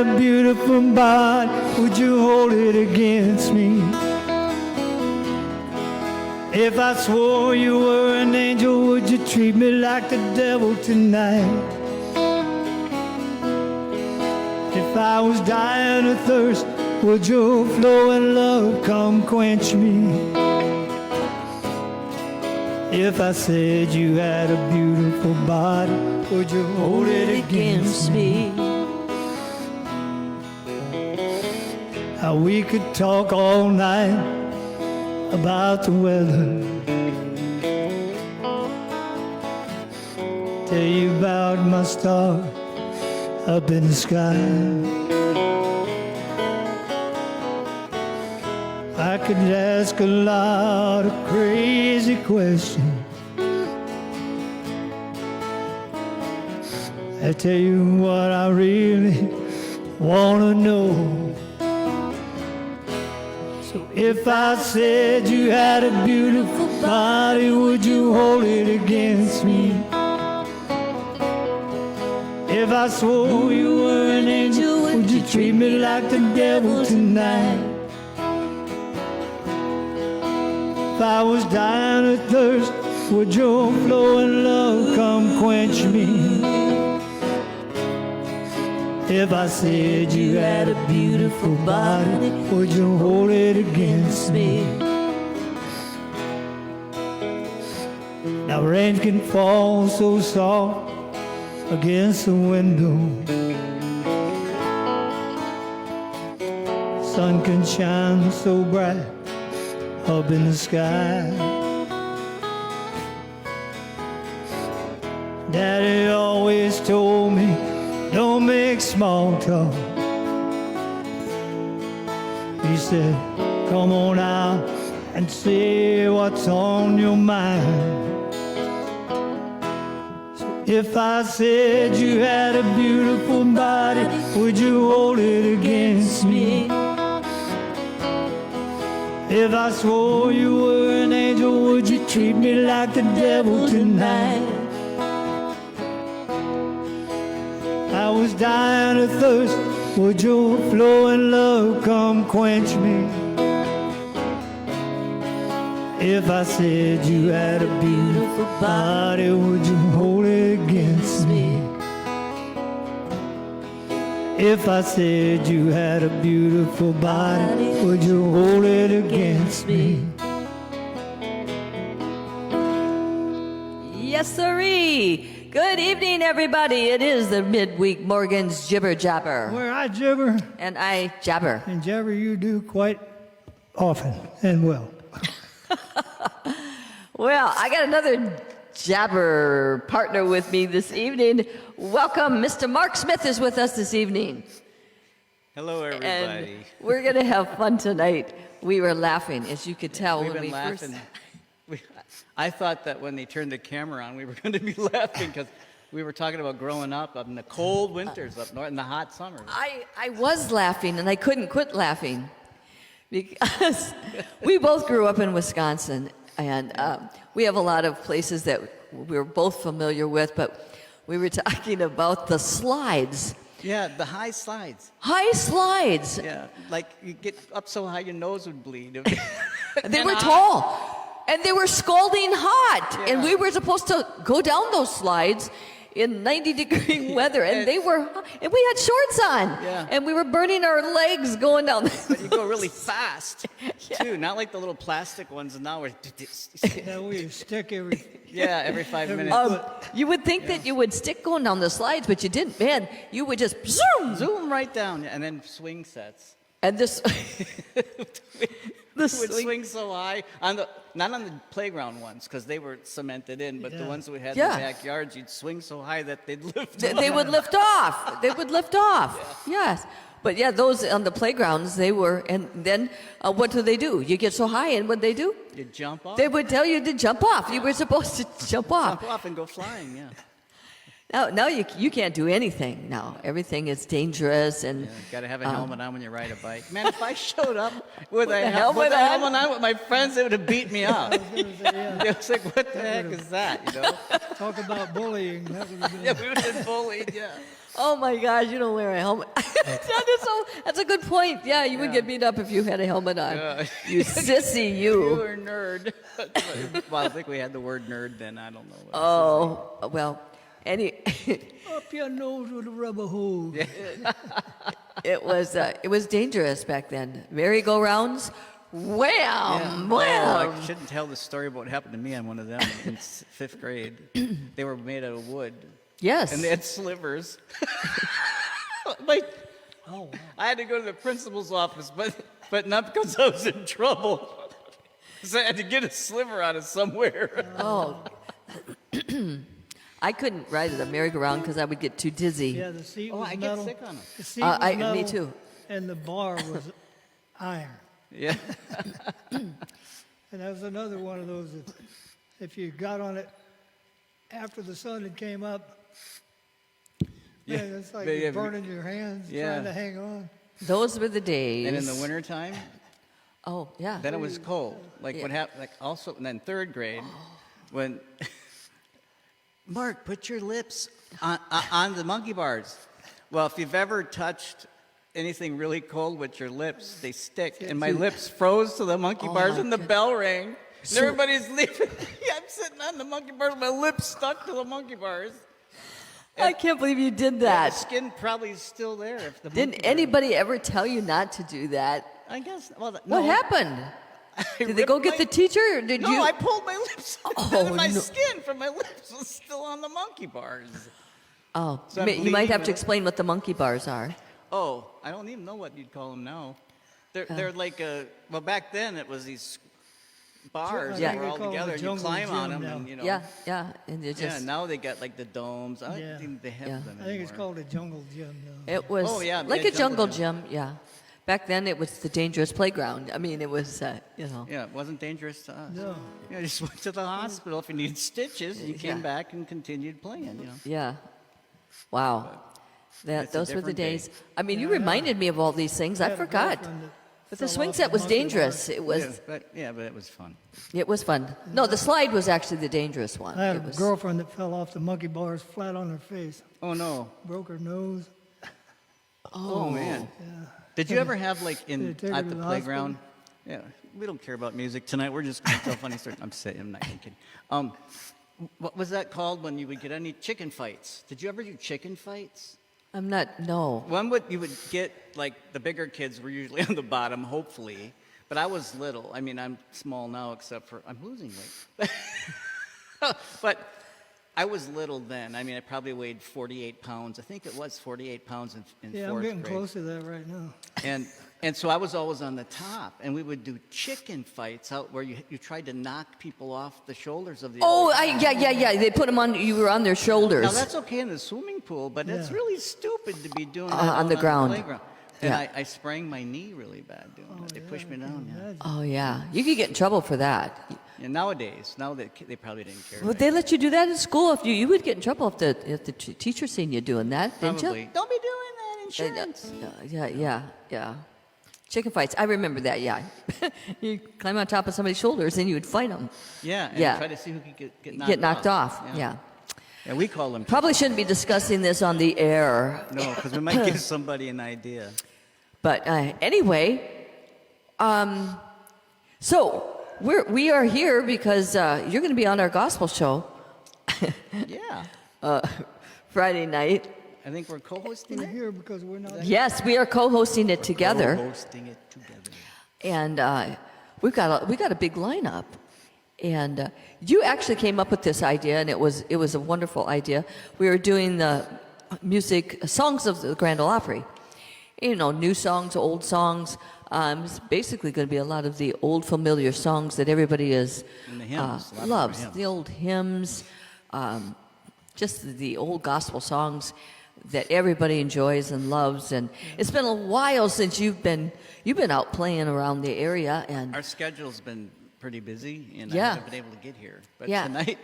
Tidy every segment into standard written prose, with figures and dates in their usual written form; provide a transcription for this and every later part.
a beautiful body, would you hold it against me? If I swore you were an angel, would you treat me like the devil tonight? If I was dying of thirst, would your flowing love come quench me? If I said you had a beautiful body, would you hold it against me? How we could talk all night about the weather, tell you about my star up in the sky. I could ask a lot of crazy questions. I tell you what I really wanna know. So if I said you had a beautiful body, would you hold it against me? If I swore you were an angel, would you treat me like the devil tonight? If I was dying of thirst, would your flowing love come quench me? If I said you had a beautiful body, would you hold it against me? Now rain can fall so soft against the window, sun can shine so bright up in the sky. Daddy always told me, don't make small talk. He said, come on out and say what's on your mind. So if I said you had a beautiful body, would you hold it against me? If I swore you were an angel, would you treat me like the devil tonight? I was dying of thirst, would your flowing love come quench me? If I said you had a beautiful body, would you hold it against me? If I said you had a beautiful body, would you hold it against me? Yes, sirree. Good evening, everybody. It is the midweek Morgan's Jibber Jabber. Where I jibber And I jabber. and jabber you do quite often and well. Well, I got another jabber partner with me this evening. Welcome, Mr. Mark Smith is with us this evening. Hello, And everybody. we're going to have fun tonight. We were laughing, as you could tell We've when been we first... laughing. I thought that when they turned the camera on, we were going to be laughing because we were talking about growing up in the cold winters up north and the hot summers. I was laughing, and I couldn't quit laughing because we both grew up in Wisconsin, and we have a lot of places that we're both familiar with, but we were talking about the slides. Yeah, the high slides. High slides. Yeah, like you get up so high your nose would bleed. They were tall, and they were scalding hot, Yeah. and we were supposed to go down those slides in 90-degree weather, and they were, and we had shorts on, Yeah. and we were burning our legs going down. But you go really fast, too. Not like the little plastic ones, and now we're... Now we stick every... Yeah, every 5 minutes. You would think that you would stick going down the slides, but you didn't, man. You would just zoom, Zoom right down, and then swing sets. and this. Would swing so high on the not on the playground ones because they were cemented in, but the ones that we had in Yeah. the backyards, you'd swing so high that they'd lift. They would lift off. They would lift off. Yes. But yeah, those on the playgrounds, they were, and then what do? You get so high, and what they do? You jump off. They would tell you to jump off. You were supposed to jump off. Jump off and go flying. Yeah. Now you can't do anything now. Everything is dangerous, and Got to have a helmet on when you ride a bike. Man, if I showed up with a helmet helmet on with my friends, they would have beat me up. It was like, what the heck is that? You know? Talk about bullying. That would have been... Yeah, we would have been bullied. Yeah. Oh my gosh, you don't wear a helmet. That's a good point. Yeah, you would get beat up if you had a helmet on. You sissy, You you. were a nerd. Well, I think we had the word nerd then. I don't know. What Oh, well, Up your nose with a rubber hose. it was dangerous back then. Merry-go-rounds, wham, Oh, wham. I shouldn't tell the story about what happened to me on one of them in fifth grade. They were made out of wood, Yes. and they had slivers. Like, Oh, wow. I had to go to the principal's office, but not because I was in trouble. Because I had to get a sliver out of somewhere. Oh. I couldn't ride a merry-go-round because I would get too dizzy. Yeah, the seat Oh, was I get metal. sick on 'em. The seat was me metal, too. And the bar was iron. Yeah. And that was another one of those that if you got on it after the sun had came up, Yeah. man, it's like But you're yeah, burning your hands yeah. trying to hang on. Those were the days. And in the wintertime, Oh, yeah. then it was cold. Like Yeah. what happened? Like also, and then third grade, when Mark, put your lips on the monkey bars. Well, if you've ever touched anything really cold with your lips, they stick. And my lips froze to the monkey bars, my and the God. bell rang. And So- everybody's leaving. Yeah, I'm sitting on the monkey bars, my lips stuck to the monkey bars. I can't believe you did The that. skin probably is still there. If the Didn't monkey bar- anybody ever tell you not to do that? I guess. Well, What no. happened? I Did they go ripped get my- the teacher? Or did No, you? I pulled my lips off, Oh, and my no. skin from my lips was still on the monkey bars. Oh, So I'm you might bleeding have to with- explain what the monkey bars are. Oh, I don't even know what you'd call them now. They're like well, back then it was these bars Yeah. that were They all call 'em together, the and you jungle climb on gym them, now. and you know. Yeah, yeah, and you Yeah, just now they got like the domes. I don't Yeah. think they have Yeah. them I think it's anymore. called a jungle gym now. it was Oh, yeah, like yeah, a jungle jungle gym. Yeah, back then it was the dangerous playground. I mean, it was Yeah, it wasn't dangerous to us. No. Yeah, you just went to the hospital if you needed stitches. You came Yeah. back and continued playing. You know. Yeah. Wow. it's a Those were the different day. days. I mean, you Yeah, I know. reminded me of all these things. I had a forgot. girlfriend that But the fell swing off set the was monkey dangerous. bar. It was. but it was fun. It was fun. No, the slide was actually the dangerous one. I had It a was, girlfriend that fell off the monkey bars flat on her face, Oh no. broke her nose. Oh man. Yeah. Did you ever have like Did they in take her at to the the playground? Yeah, we don't care about music tonight. We're just going to tell funny stories. I'm not kidding. What was that called when you would get any chicken fights? Did you ever do chicken fights? I'm not. No. One you would get like the bigger kids were usually on the bottom, hopefully. But I was little. I mean, I'm small now, except for I'm losing weight. But I was little then. I mean, I probably weighed 48 pounds. I think it was 48 pounds in Yeah, I'm fourth getting grade. close to that right now. And so I was always on the top, and we would do chicken fights out where you tried to knock people off the shoulders of the. Oh, other. yeah. They put them on. You were on their shoulders. Now that's okay in the swimming pool, but it's Yeah. really stupid to be doing that On the out ground. playground. And Yeah. I sprang my knee really bad doing that. They pushed me down. Yeah. Oh yeah, you could get in trouble for that. And nowadays, now they probably didn't care. Would they let you do that in school? If you would get in trouble if the teacher seen you doing that, didn't Probably. you? Don't be doing that, insurance. Yeah. Chicken fights. I remember that. Yeah, you climb on top of somebody's shoulders and you would fight them. Yeah, and Yeah. try to see who could get knocked Get knocked off. Yeah. Yeah, we call them. Probably shouldn't be discussing this on the air. No, because we might give somebody an idea. But anyway, so we are here because you're going to be on our gospel show Yeah, Friday night. I think we're co-hosting We're it. here because we're not. Yes, we are co-hosting it together, Co-hosting it together. and we got a big lineup. And you actually came up with this idea, and it was a wonderful idea. We were doing the music songs of the Grand Ole Opry. You know, new songs, old songs. It's basically going to be a lot of the old familiar songs that everybody is And the hymns, a lot of them are loves. hymns. The old hymns, just the old gospel songs that everybody enjoys and loves. And it's been a while since you've been out playing around the area. And Our schedule's been pretty busy, and Yeah. I haven't been able to get here. But Yeah. tonight,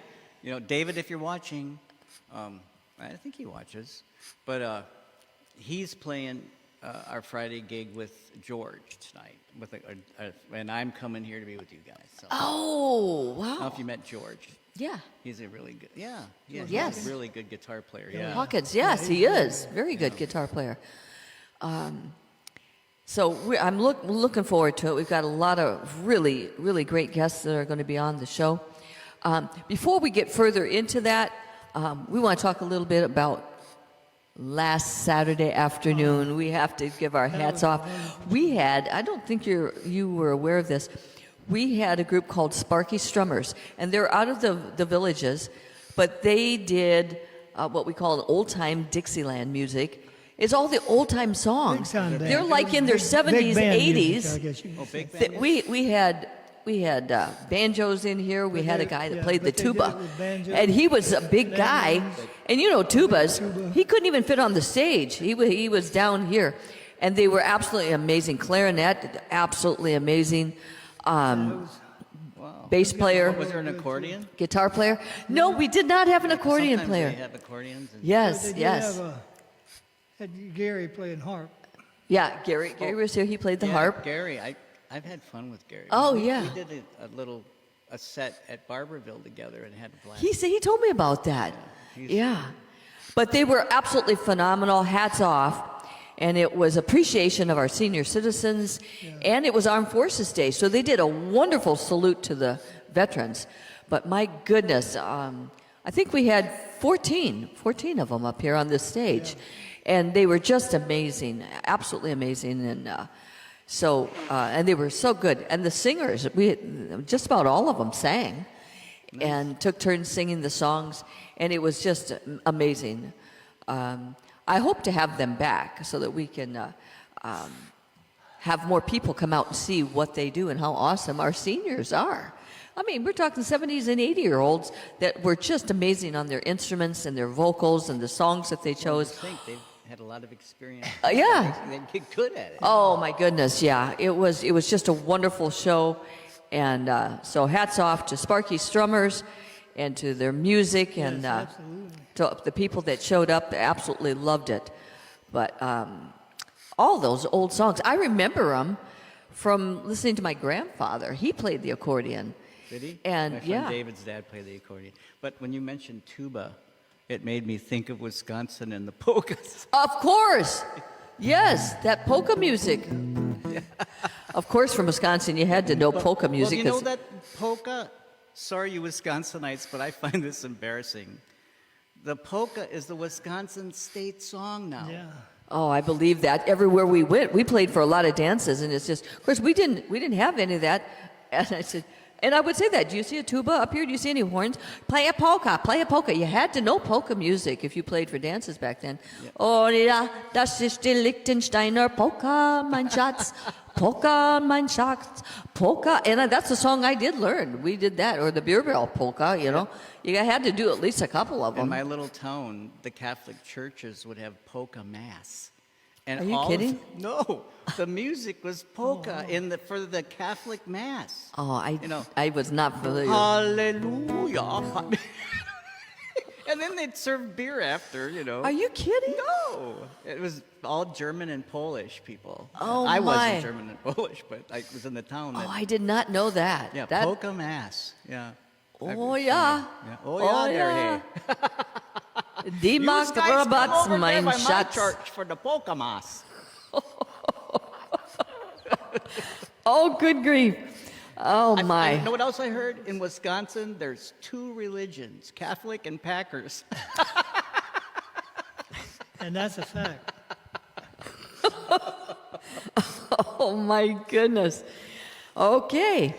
you know, David, if you're watching, I think he watches, but he's playing our Friday gig with George tonight, and I'm coming here to be with you guys. So. Oh, I don't know wow. if you met George. Yeah. He's a really good, yeah, Yes. he's a really good guitar player. Yeah. Hawkins, yes, he is. Very good guitar player. I'm looking forward to it. We've got a lot of really, really great guests that are going to be on the show. Before we get further into that, we want to talk a little bit about last Saturday afternoon. We have to give our hats off. We had, I don't think you were aware of this, we had a group called Sparky Strummers, and they're out of the villages, but they did what we call old-time Dixieland music. It's all the old-time songs. Big time band. They're like in their 70s, band 80s. music, I guess you could Oh, say. big band. We had banjos in here. We had a guy that yeah, played the but they did it tuba, with banjos, and he was a big guy. mandolins. And you know, tubas, he couldn't even fit on the stage. He was down here, and they were absolutely amazing. Clarinet, absolutely amazing. Bass player, Was there an accordion? guitar player. No, we did not have an accordion Sometimes player. They have accordions. And Yes, They did yes. had Gary playing harp. Yeah, Gary was here. He played the Yeah, harp. Gary, I've had fun with Gary. Oh, We yeah. did a set at Barberville together and had a blast. He told me about that. he's- Yeah. But they were absolutely phenomenal. Hats off. And it was appreciation of our senior citizens, and it was Armed Forces Day. So they did a wonderful salute to the veterans. But my goodness, I think we had 14 of them up here on this stage. And they were just amazing, absolutely amazing. And and they were so good. And the singers, just about all of them sang and took turns singing the songs. And it was just amazing. I hope to have them back so that we can have more people come out and see what they do and how awesome our seniors are. I mean, we're talking 70s and 80-year-olds that were just amazing on their instruments and their vocals and the songs that they I chose. think they've had a lot of experience. Yeah. They get good at it. Oh my goodness, yeah. It was just a wonderful show. And so hats off to Sparky Strummers and to their music and Absolutely. to the people that showed up. They absolutely loved it. But all those old songs, I remember them from listening to my grandfather. He played the accordion. Did he? And My friend yeah. David's dad played the accordion. But when you mentioned tuba, it made me think of Wisconsin and the polkas. Of course. Yes, that polka music. Of course, from Wisconsin, you had to know polka music. Well, you know 'cause- that polka? Sorry, you Wisconsinites, but I find this embarrassing. The polka is the Wisconsin state song now. Yeah. Oh, I believe that. Everywhere we went, we played for a lot of dances, and it's just, of course, we didn't have any of that. And I said, and I would say that. Do you see a tuba up here? Do you see any horns? Play a polka, play a polka. You had to know polka music if you played for dances back then. Oh, ja, das ist die Liechtensteiner Polka, mein Schatz. Polka, mein Schatz. Polka. And that's a song I did learn. We did that. Or the beer barrel polka, you know. You had to do at least a couple of In them. my little town, the Catholic churches would have polka mass. And Are you all of- kidding? No, the music was polka for the Catholic mass. Oh, You know, I was not familiar. Hallelujah. And then they'd serve beer after, you know. Are you kidding? No, it was all German and Polish people. Oh, I my. wasn't German and Polish, but I was in the town. Oh, That, I did not know that. yeah, That- polka mass. Yeah. Oh, yeah. Yeah. Oh, yeah, there, hey. Die You mag guys come Robots, over there mein by my Schatz. church for the polka mass. Oh, good grief. Oh, You my. know what else I heard? In Wisconsin, there's two religions, Catholic and Packers. And that's a fact. Oh, my goodness. Okay.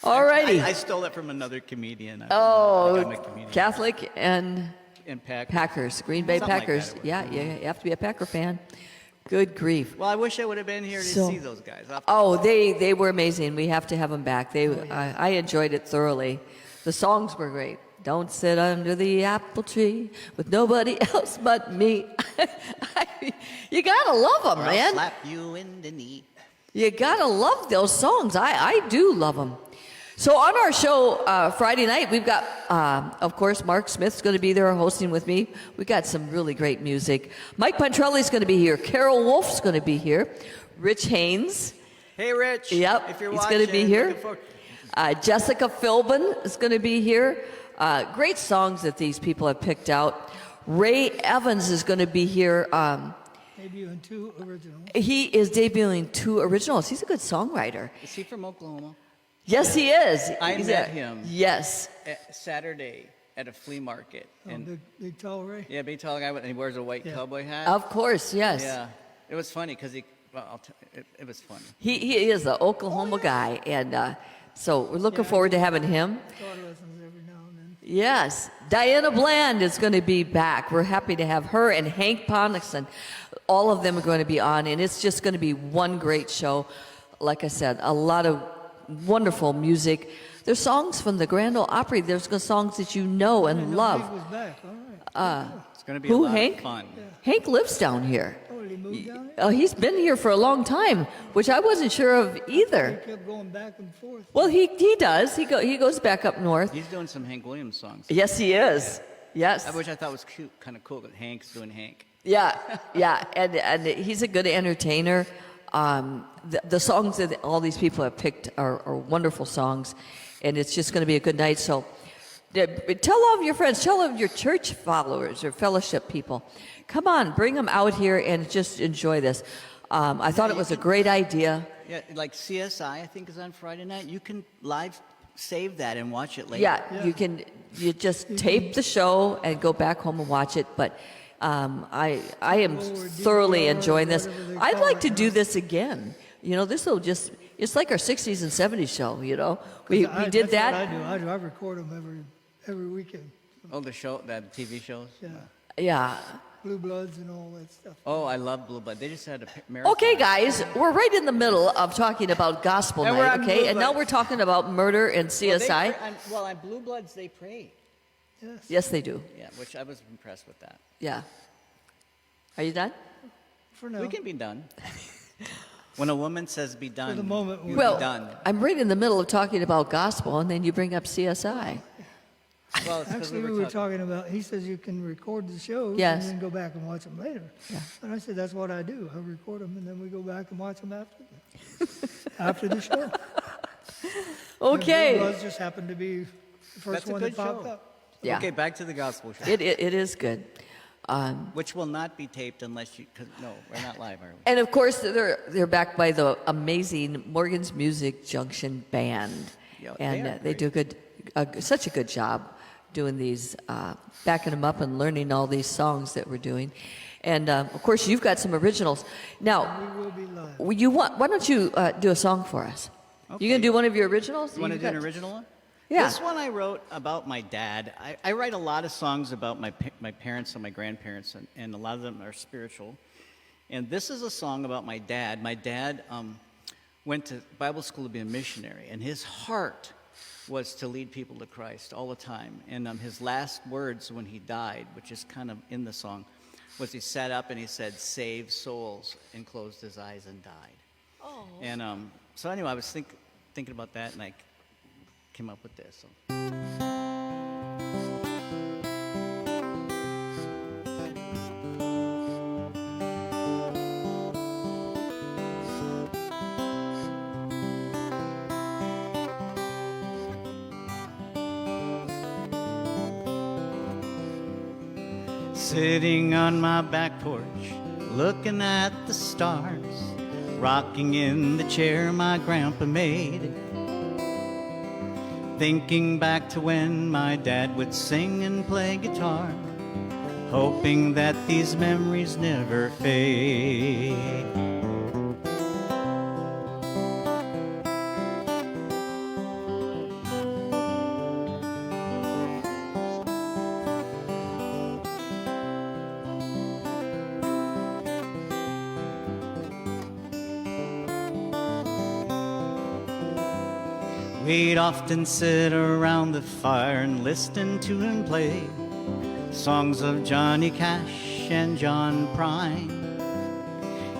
All righty. I stole that from another comedian. I'm a Oh, comedian. Catholic and And Packers. Packers, Green Bay Something like Packers. that it was. Yeah, you have to be a Packer fan. Good grief. Well, I wish I would have been here to So- see those guys. Oh, they were amazing. We have to have them back. I enjoyed it thoroughly. The songs were great. Don't sit under the apple tree with nobody else but me. You gotta love them, Or I'll man. slap you in the knee. You gotta love those songs. I do love them. So on our show Friday night, we've got, of course, Mark Smith's going to be there hosting with me. We got some really great music. Mike Pontrelli's going to be here. Carol Wolf's going to be here. Rich Haynes. Hey, Rich. Yep, If you're he's watching, going to be here. looking forward- Jessica Philbin is going to be here. Great songs that these people have picked out. Ray Evans is going to be here. Debuting 2 originals. He is debuting 2 originals. He's a good songwriter. Is he from Oklahoma? Yes, he is. I He's met a- him. Yes. Saturday at a flea market. Oh, And big tall Ray. yeah, big tall guy, and he wears a white Yeah. cowboy hat. Of course, yes. Yeah, it was funny because it was funny. He is the Oklahoma guy, and so we're looking Yeah, I forward to having him. Guitar lessons every now and then. Yes, Diana Bland is going to be back. We're happy to have her and Hank Ponixon. All of them are going to be on, and it's just going to be one great show. Like I said, a lot of wonderful music. There's songs from the Grand Ole Opry. There's songs that you know I and didn't know love. Hank was back. All right. It's going to be Who, a lot Hank? of fun. Hank lives down here. Oh, did he move down here? Oh, he's been here for a long time, which I wasn't sure of He either. kept going back and forth. Well, he does. He goes back up north. He's doing some Hank Williams songs, Yes, he is. Yes. which I thought was cute, kind of cool. That Hank's doing Hank. Yeah, yeah, and he's a good entertainer. The songs that all these people have picked are wonderful songs, and it's just going to be a good night. So tell all of your friends, tell all of your church followers or fellowship people, come on, bring them out here and just enjoy this. I thought it was a great idea. Yeah, like CSI, I think is on Friday night. You can live save that and watch it later. Yeah, Yeah. you just tape the show and go back home and watch it, but I am Or thoroughly DVR, enjoying this. whatever they I'd call like it to do now. this again. You know, this will just, it's like our 60s and 70s show, you know? We did That's that. What I do. I record them every weekend. Oh, the show, that TV shows. Yeah. Yeah. Blue Bloods and all that stuff. Oh, I love Blue Blood. They just had a marathon. Okay, guys, we're right in the middle of talking about gospel And we're night, on okay? Blue And now Bloods. we're talking about murder and Well, they CSI. pray- on Blue Bloods, they pray. Yes. Yes, they do. Yeah, which I was impressed with that. Yeah. Are you done? For now. We can be done. When a woman says be done, the moment, you Well, be done. I'm right in the middle of talking about gospel, and then you bring up CSI. Well, it's 'cause Actually, we were talking about, he says you can record the shows Yes. and then go back and watch them later. Yeah. And I said, that's what I do. I record them and then we go back and watch them after the show. And Blue Okay. Bloods just happened to be the first That's a one good that popped show. up. Yeah. Okay, back to the gospel show, It is good. which will not be taped unless you. Cause, no, we're not live, are we? And of course, they're backed by the amazing Morgan's Music Junction Band, Yeah, they and are they do such a good job doing these, backing them up and learning all these songs that we're doing. And of course, you've got some originals. Now, We will be live. why don't you do a song for us? You Okay. gonna do one of your originals? You want to You've do an got- original one? Yeah. This one I wrote about my dad. I write a lot of songs about my parents and my grandparents, and a lot of them are spiritual. And this is a song about my dad. My dad went to Bible school to be a missionary, and his heart was to lead people to Christ all the time. And his last words when he died, which is kind of in the song, was he sat up and he said, "Save souls," and closed his eyes and died. Oh. And so anyway, I was thinking about that, and I came up with this. So. Sitting on my back porch, looking at the stars, rocking in the chair my grandpa made. Thinking back to when my dad would sing and play guitar, hoping that these memories never fade. We'd often sit around the fire and listen to him play songs of Johnny Cash and John Prine.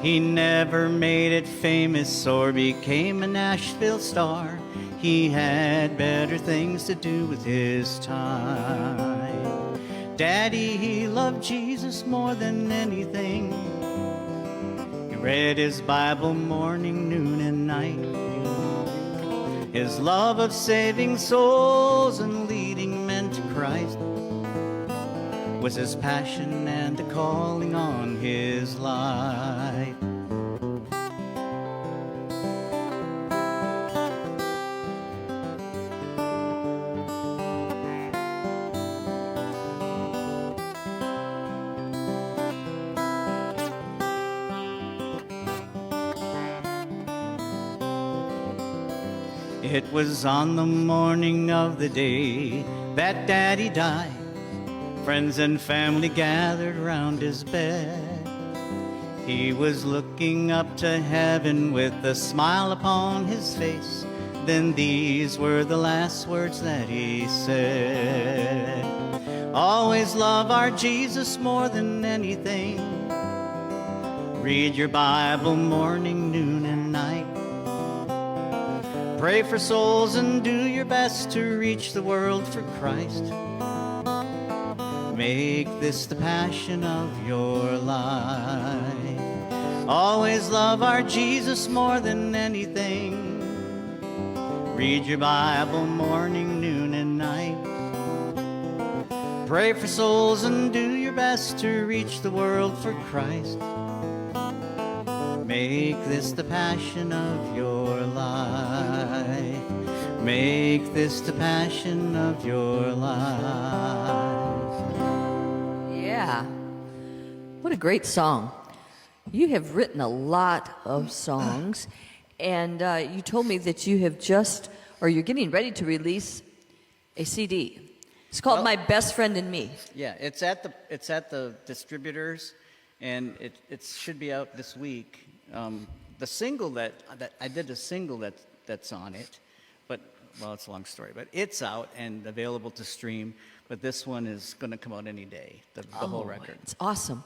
He never made it famous or became a Nashville star. He had better things to do with his time. Daddy, he loved Jesus more than anything. He read his Bible morning, noon, and night. His love of saving souls and leading men to Christ was his passion and a calling on his life. It was on the morning of the day that Daddy died. Friends and family gathered round his bed. He was looking up to heaven with a smile upon his face. Then these were the last words that he said. Always love our Jesus more than anything. Read your Bible morning, noon, and night. Pray for souls and do your best to reach the world for Christ. Make this the passion of your life. Always love our Jesus more than anything. Read your Bible morning, noon, and night. Pray for souls and do your best to reach the world for Christ. Make this the passion of your life. Make this the passion of your life. Yeah. What a great song. You have written a lot of songs, and you told me that you have just, or you're getting ready to release a CD. It's called Well- My Best Friend and Me. Yeah, it's at the distributors, and it should be out this week. The single that I did a single that's on it, but well, it's a long story. But it's out and available to stream. But this one is going to come out any day. The whole record. It's awesome.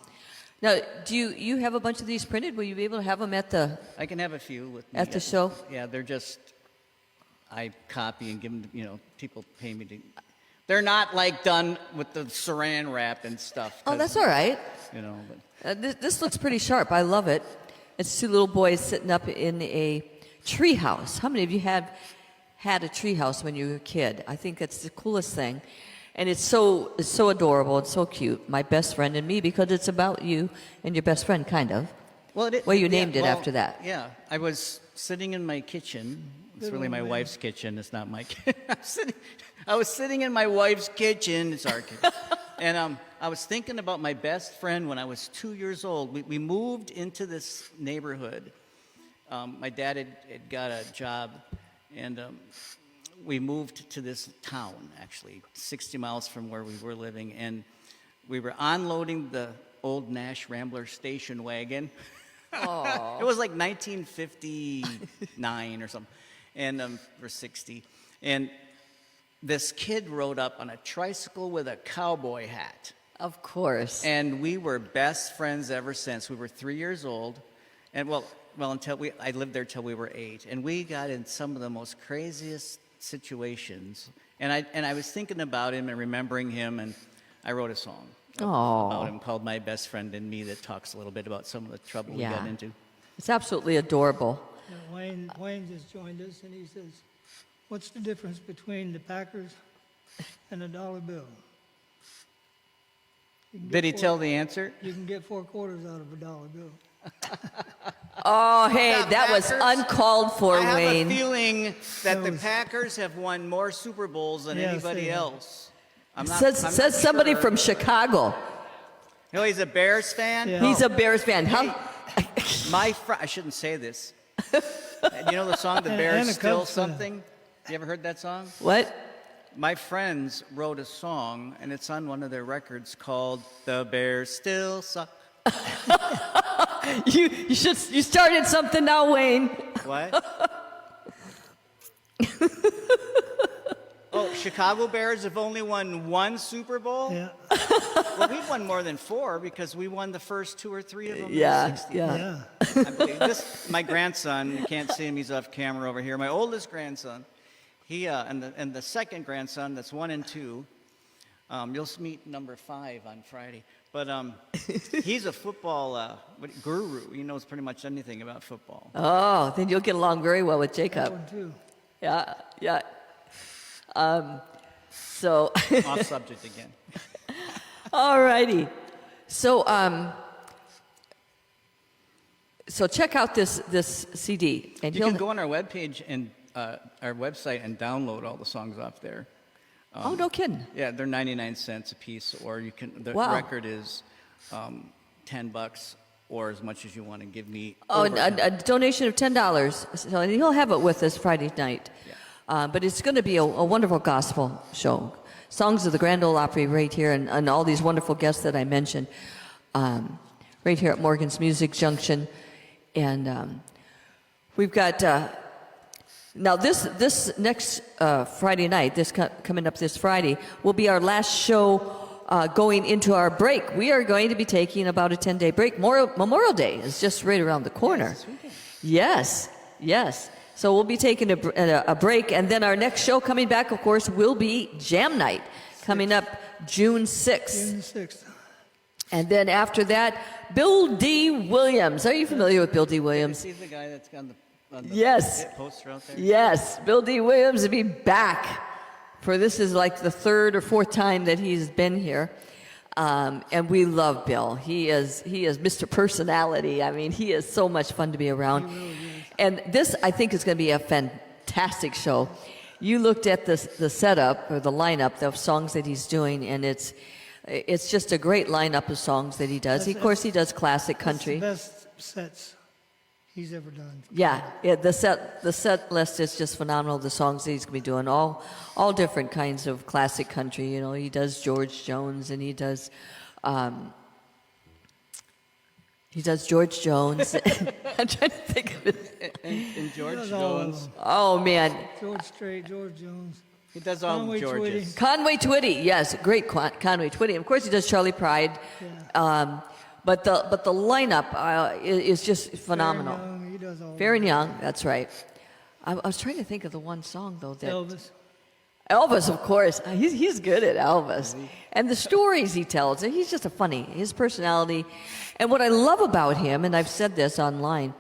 Now, do you have a bunch of these printed? Will you be able to have them at the? I can have a few with me At the show? Yeah, they're just I copy and give them. People pay me to. They're not like done with the Saran wrap and stuff. Oh, 'cause, that's all right. But This looks pretty sharp. I love it. It's two little boys sitting up in a tree house. How many of you have had a tree house when you were a kid? I think that's the coolest thing. And it's so adorable. It's so cute. My Best Friend and Me, because it's about you and your best friend, kind of. Well, You named it after that. Yeah, I was sitting in my kitchen. It's really my wife's kitchen. It's not my kitchen. I was sitting in my wife's kitchen. It's our kitchen. And I was thinking about my best friend when I was 2 years old. We moved into this neighborhood. My dad had got a job, and we moved to this town, actually, 60 miles from where we were living. And we were unloading the old Nash Rambler station wagon. It was like 1959 or something, and or 60. And this kid rode up on a tricycle with a cowboy hat. Of course. And we were best friends ever since. We were 3 years old, and well, until I lived there till we were 8, and we got in some of the most craziest situations. And I was thinking about him and remembering him, and I wrote a song about him called "My Best Friend and Me" that talks a little bit about some of the trouble we got into. It's absolutely adorable. Wayne just joined us, and he says, "What's the difference between the Packers and a dollar bill?" Did he tell the answer? You can get 4 quarters out of a dollar bill. Oh, hey, that was Packers? uncalled for, I have Wayne. a feeling that the was- Packers have won more Super Bowls than Yes, anybody they have. else. I'm Says somebody sure. from Chicago. He's a Bears fan. Yeah. He's a Bears fan. How? My friend, I shouldn't say this. You know the song "The And Bears a Still Cubs fan. Something"? You ever heard that song? What? My friends wrote a song, and it's on one of their records called "The Bears Still Suck." You started something now, Wayne. What? Oh, Chicago Bears have only won 1 Super Bowl? Yeah, Well, we've won more than 4 because we won the first 2 or 3 of them. in the Yeah, 60s. yeah. yeah. I believe this. My grandson, you can't see him, he's off camera over here. My oldest grandson, He and the second grandson, that's 1 and 2. You'll meet number 5 on Friday. But he's a football guru. He knows pretty much anything about football. Oh, then you'll get along very well with That Jacob. one too. Yeah, yeah. So, Off subject again. all righty. So, so check out this CD, and You can go on our webpage and our website and download all the songs off there. Oh, no kidding. Yeah, they're 99 cents a piece, or you can. The Wow. record is $10, or as much as you want to give me. Oh, over. a donation of $10. So and he'll have it with us Friday night. But it's going to be a wonderful gospel show. Songs of the Grand Ole Opry right here, and all these wonderful guests that I mentioned right here at Morgan's Music Junction. And we've got, now this next Friday night, coming up this Friday, will be our last show going into our break. We are going to be taking about a 10-day break. Memorial Day is just right around the corner. Yes, yes. So we'll be taking a break, and then our next show coming back, of course, will be Jam Night, coming up June 6th. June 6th. And then after that, Bill D. Williams. Are you familiar with Bill D. Williams? See the guy that's on the Yes. poster out there? Yes, Bill D. Williams will be back for this is like the 3rd or 4th time that he's been here. And we love Bill. He is Mr. Personality. I mean, he is so much fun to be around. And this, I think, is going to be a fantastic show. You looked at the setup or the lineup of songs that he's doing, and it's just a great lineup of songs that he does. Of course, he does classic country. That's the best sets he's ever done. Yeah, the set list is just phenomenal. The songs that he's gonna be doing, all different kinds of classic country. You know, he does George Jones, and he does George Jones. I'm trying to think of it. And George does all of Jones. them. Oh man, George Strait, George Jones. He does all Conway the Georges. Twitty. Conway Twitty, yes, great Conway Twitty. Of course, he does Charlie Pride. Yeah. But the lineup is just phenomenal. Very young, he does all Fair and Young, that's right. I was trying to think of the one song though that Elvis. Elvis, of course. He's good at Elvis. And the stories he tells, he's just his personality. And what I love about him, and I've said this online,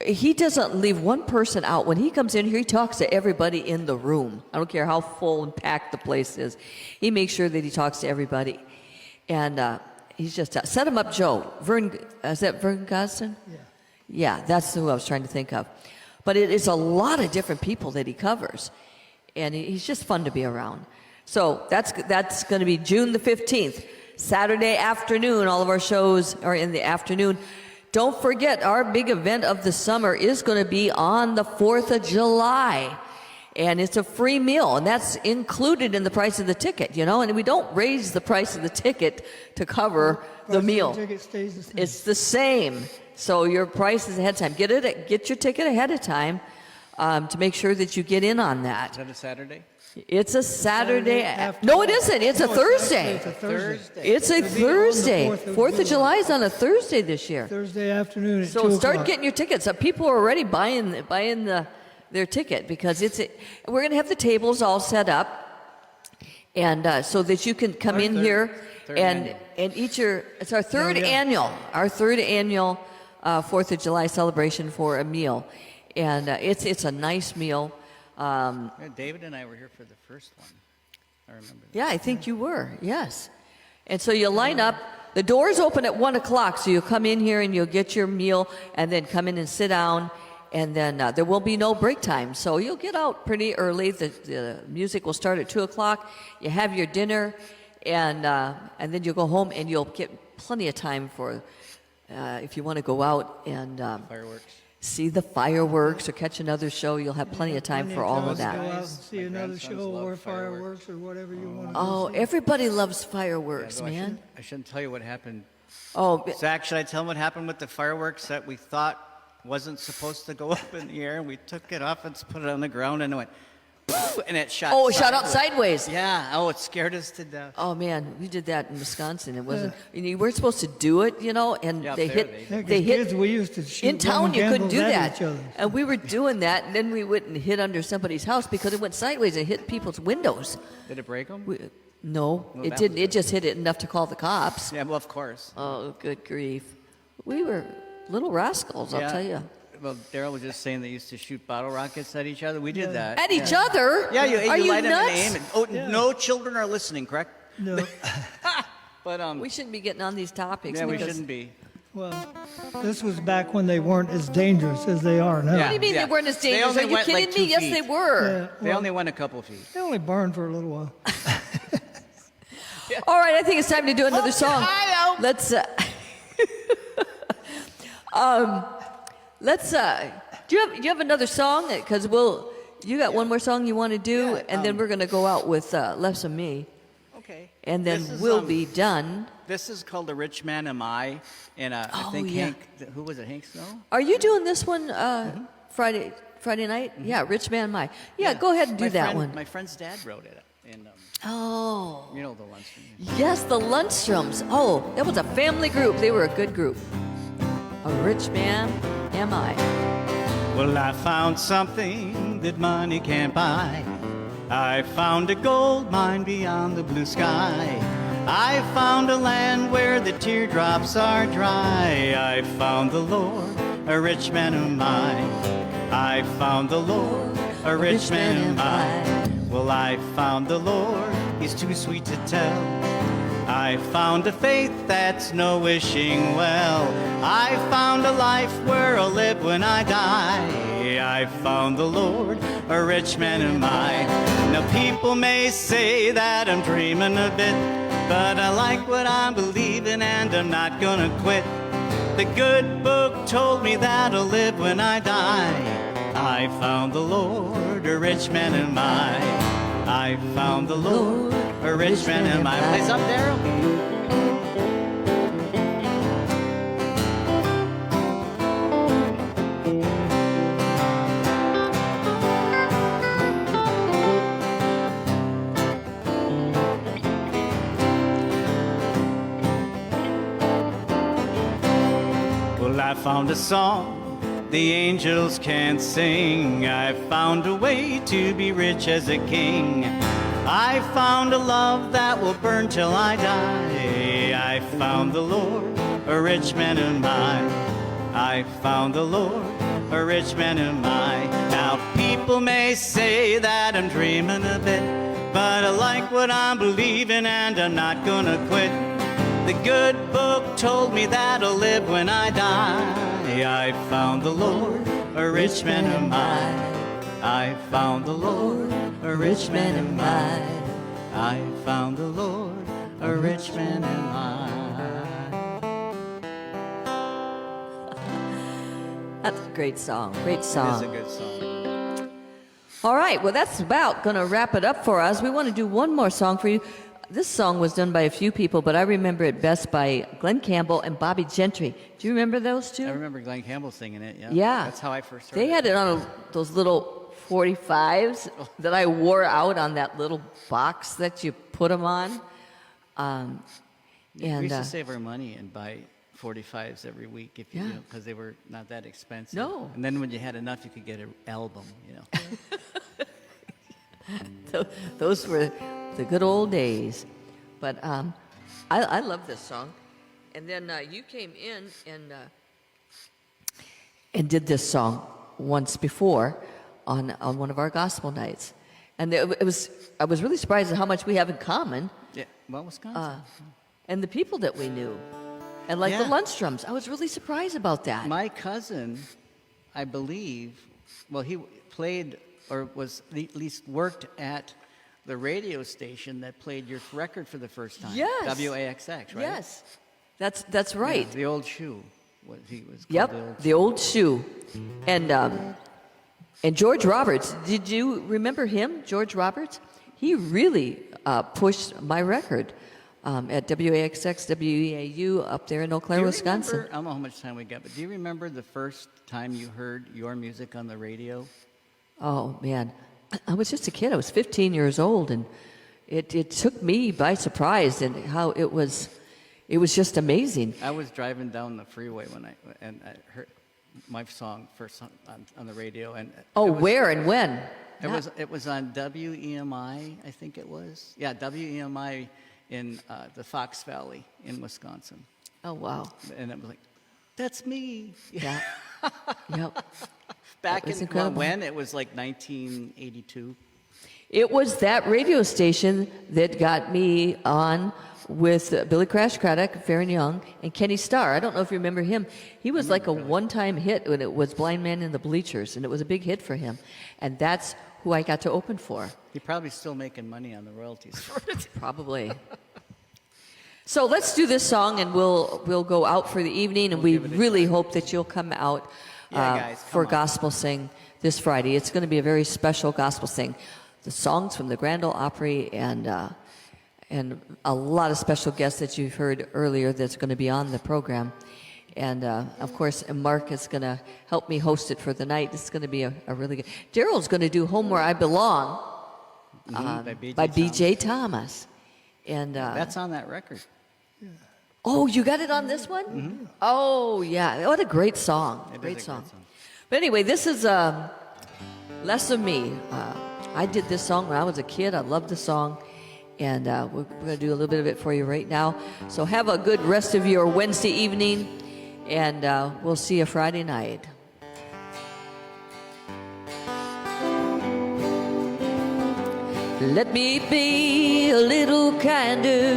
he doesn't leave one person out. When he comes in here, he talks to everybody in the room. I don't care how full and packed the place is. He makes sure that he talks to everybody. And he's just, set him up, Joe. Is that Vern Gosden? Yeah. Yeah, that's who I was trying to think of. But it is a lot of different people that he covers. And he's just fun to be around. So that's going to be June the 15th, Saturday afternoon. All of our shows are in the afternoon. Don't forget, our big event of the summer is going to be on the 4th of July. And it's a free meal, and that's included in the price of the ticket, you know? And we don't raise the price of the ticket to cover the meal. Ticket stays the same. It's the same. So your price is ahead of time. Get your ticket ahead of time to make sure that you get in on that. Is that a Saturday? It's a Saturday. after- No, it isn't. It's a No, Thursday. It's a Thursday. It's a It'll be on the Thursday. 4th of July is on a Thursday this year. Thursday afternoon at 2 So start o'clock. getting your tickets. People are already buying their ticket because we're going to have the tables all set up, and so that you can come in here third and annual. eat your. It's our third yeah. annual 4th of July celebration for a meal, and it's a nice meal. Yeah, David and I were here for the first one. I remember that. Yeah, I think you were. Yes. And so you line up. The doors open at 1 o'clock, so you'll come in here and you'll get your meal, and then come in and sit down. And then there will be no break time, so you'll get out pretty early. The music will start at 2 o'clock. You have your dinner, and then you'll go home, and you'll get plenty of time for if you want to go out and Fireworks. see the fireworks or catch another show. You'll have plenty of time for all of Go that. out and Guys, see my another grandsons show love or fireworks. fireworks or whatever you want to Oh, see. everybody loves fireworks, Although man. I shouldn't tell you what happened. Oh, Zach, should I tell him what happened with the fireworks that we thought wasn't supposed to go up in the air? And we took it off and put it on the ground, and it went and it shot. Oh, it shot out sideways. Yeah. Oh, it scared us to death. Oh man, we did that in Wisconsin. It wasn't. You weren't supposed to do it, and Yeah, they there hit. they Yeah, 'cause They hit kids, we used to shoot in town. Roman You couldn't candles do at that, each other. and we were doing that, and then we went and hid under somebody's house because it went sideways and hit people's windows. Did it break them? No, Well, it that didn't. was It just hit it enough to call the cops. Yeah. Well, of course. Oh, good grief! We were little rascals, I'll Yeah. tell you. Well, Daryl was just saying they used to shoot bottle rockets at each other. We did that. At each yeah. other? Yeah, Are you you light them nuts? and aim. And, oh, no children are listening, correct? No, But We shouldn't be getting on these topics. yeah, we because- shouldn't be. well, this was back when they weren't as dangerous as they are now. What do you mean Yeah. they weren't as They dangerous? only Are you went, kidding like, me? 2 Yes, feet. they were. Yeah, They well, only went a couple feet. they only burned for a little while. All right, I think it's time to do another song. Let's. Let's. Do you have another song? Because you got one more song you want to do, Yeah, and then we're gonna go out with Less of Me, Okay. and then This is, we'll be done. This is called "The Rich Man Am I," and I Oh, think yeah. Hank. Who was it? Hank Snow. Are you doing this one Friday night? Mm-hmm. Yeah, Rich Man My. Yeah, go ahead and do My that friend- one. My friend's dad wrote it, and Oh. you know the Lundstrom. Yes, the Lundstroms. Oh, that was a family group. They were a good group. A rich man am I. Well, I found something that money can't buy. I found a gold mine beyond the blue sky. I found a land where the teardrops are dry. I found the Lord, a rich man am I. I found the Lord, a rich man am I. Well, I found the Lord, he's too sweet to tell. I found a faith that's no wishing well. I found a life where I'll live when I die. I found the Lord, a rich man am I. Now people may say that I'm dreaming a bit, but I like what I'm believing and I'm not gonna quit. The good book told me that I'll live when I die. I found the Lord, a rich man am I. I found the Lord, a rich man am I. Place up, Daryl. Well, I found a song the angels can't sing. I found a way to be rich as a king. I found a love that will burn till I die. I found the Lord, a rich man am I. I found the Lord, a rich man am I. Now people may say that I'm dreaming a bit, but I like what I'm believing and I'm not gonna quit. The good book told me that I'll live when I die. I found the Lord, a rich man am I. I found the Lord, a rich man am I. I found the Lord, a rich man am I. That's a great song. Great It is a song. good song. All right, well, that's about going to wrap it up for us. We want to do one more song for you. This song was done by a few people, but I remember it best by Glenn Campbell and Bobby Gentry. Do you remember those two? I remember Glenn Campbell singing it, yeah. Yeah. That's how I first heard They it. had it on those little 45s that I wore out on that little box that you put them on. We And used to save our money and buy 45s every week if you, Yeah. because they were not that expensive. No. And then when you had enough, you could get an album, you know. those were the good old days. But I love this song. And then you came in and did this song once before on one of our gospel nights. And it was I was really surprised at how much we have in common. Yeah, well, Wisconsin. And the people that we knew. And like the Yeah. Lundstroms. I was really surprised about that. My cousin, I believe, well, he played or was at least worked at the radio station that played your record for the first time. Yes. WAXX, right? Yes. That's right. Yeah, the old shoe. What he was called Yep, the old shoe. And George Roberts, did you remember him, George Roberts? He really pushed my record at WAXX, WEAU up there in Eau Claire, Do you Wisconsin. remember- I don't know how much time we got, but do you remember the first time you heard your music on the radio? Oh, man. I was just a kid. I was 15 years old, and it took me by surprise, and how it was just amazing. I was driving down the freeway I heard my song first on the radio, and Oh, it was, where and when? it was on WEMI, I think it was. Yeah, WEMI in the Fox Valley in Wisconsin, Oh, wow. and it was like, that's me. Yeah. Yep. Back was in incredible. when it was like 1982. It was that radio station that got me on with Billy Crash Craddock, Farron Young, and Kenny Starr. I don't know if you remember him. He was like a one-time hit when it was Blind Man in the Bleachers, and it was a big hit for him. And that's who I got to open for, You're probably still making money on the royalties for it. probably. So let's do this song, and we'll go out for the evening, and we give it a really hope that you'll come out Yeah, guys, come for on. Gospel Sing this Friday. It's going to be a very special Gospel Sing. The songs from the Grand Ole Opry and a lot of special guests that you've heard earlier that's going to be on the program. And, of course, Mark is going to help me host it for the night. It's going to be a really good... Daryl's going to do Home Where I Belong by B.J. Thomas. And That's on that record. oh, you got it on this one? Mm-hmm. Oh, yeah. What a great song. It is a Great great song. song. But anyway, this is Less of Me. I did this song when I was a kid. I loved the song. And we're going to do a little bit of it for you right now. So have a good rest of your Wednesday evening. And we'll see you Friday night. Let me be a little kinder.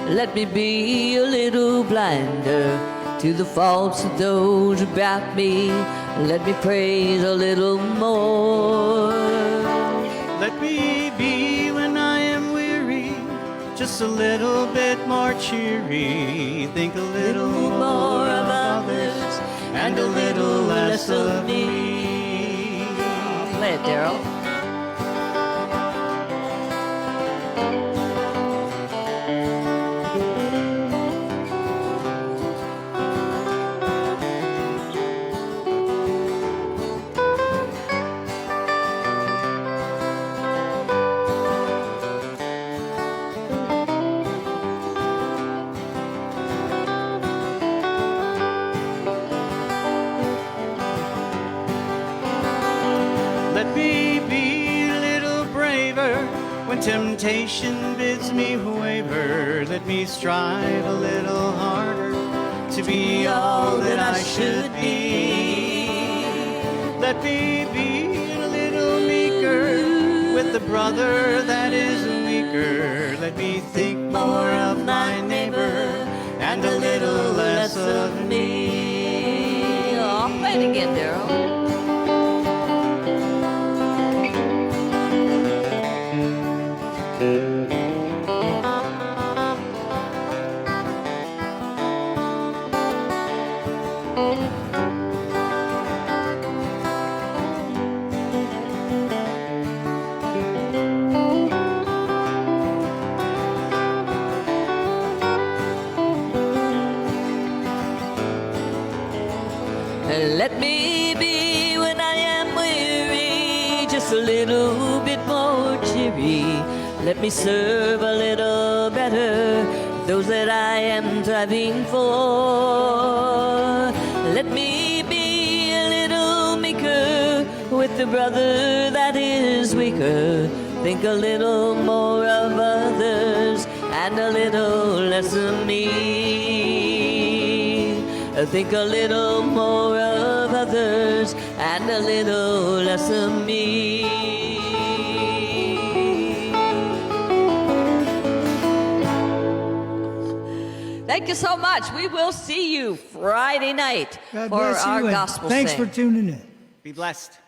Let me be a little blinder to the faults of those about me. Let me praise a little more. Let me be when I am weary, just a little bit more cheery. Think a little more of others and a little less of me. Play it, Daryl. Let me be a little braver when temptation bids me waver. Let me strive a little harder to be all that I should be. Let me be a little meeker with the brother that is weaker. Let me think more of my neighbor and a little less of me. Oh, play it again, Daryl. Let me be when I am weary, just a little bit more cheery. Let me serve a little better those that I am striving for. Let me be a little meeker with the brother that is weaker. Think a little more of others and a little less of me. Think a little more of others and a little less of me. Thank you so much. We will see you Friday night God for bless you, our and gospel thanks sing. for tuning in. Be blessed.